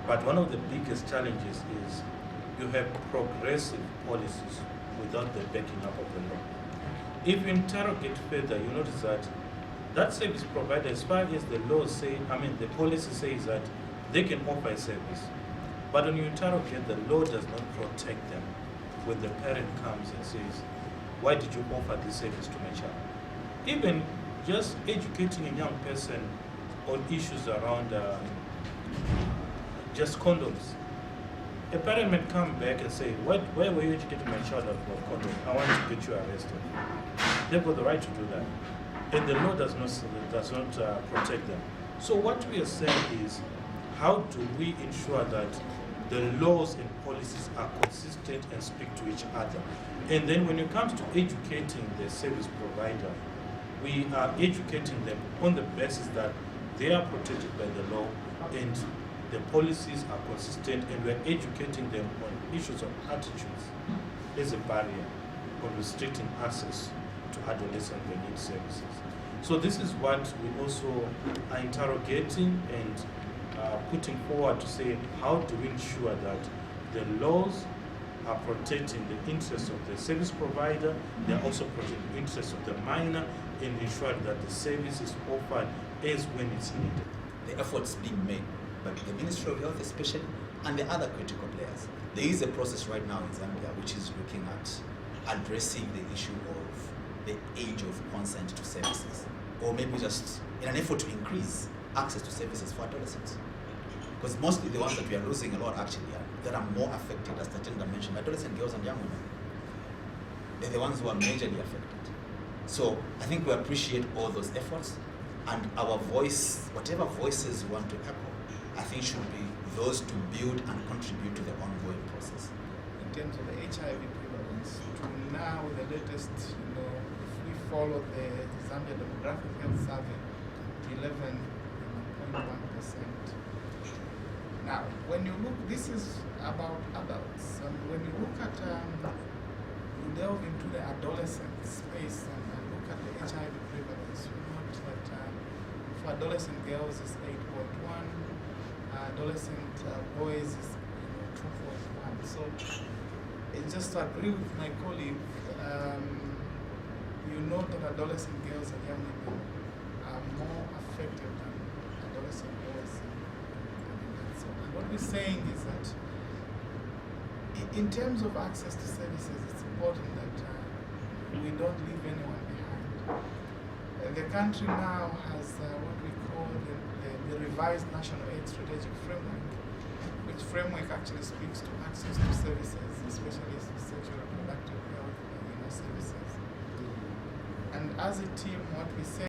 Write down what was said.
But one of the biggest challenges is you have progressive policies without the backing up of the law. If you interrogate further, you notice that service provider, as far as the law say, the policy says that they can offer a service. But when you interrogate, the law does not protect them. When the parent comes and says, why did you offer this service to my child? Even just educating a young person on issues around just condoms. A parent may come back and say, why were you educating my child about condoms? I want to get you arrested. They've got the right to do that. And the law does not protect them. So what we are saying is, how do we ensure that the laws and policies are consistent and speak to each other? And then when it comes to educating the service provider, we are educating them on the basis that they are protected by the law and the policies are consistent, and we're educating them on issues of attitudes as a barrier on restricting access to adolescent and youth services. So this is what we also are interrogating and putting forward to say, how do we ensure that the laws are protecting the interests of the service provider, they are also protecting the interests of the minor, and ensuring that the service is offered as when it's needed. The efforts being made by the Ministry of Health especially, and the other critical players. There is a process right now in Zambia which is looking at addressing the issue of the age of consent to services, or maybe just in an effort to increase access to services for adolescents. Because mostly the ones that we are losing a lot actually that are more affected, as Tatenda mentioned, adolescent girls and young women. They're the ones who are majorly affected. So I think we appreciate all those efforts, and our voice, whatever voices we want to echo, I think should be those to build and contribute to the ongoing process. In terms of the HIV prevalence, to now the latest, if we follow the Zambia Demographic Health Survey, 11.1%. Now, when you look, this is about adults, and when you look at, you delve into the adolescent space and look at the HIV prevalence, you note that for adolescent girls it's 8.1, adolescent boys is 2.1. So, it's just to agree with my colleague, you note that adolescent girls and young women are more affected than adolescent boys. And what we're saying is that in terms of access to services, it's important that we don't leave anyone behind. The country now has what we call the revised National AIDS Strategic Framework, which framework actually speaks to access to services, especially sexual and reproductive health services. And as a team, what we say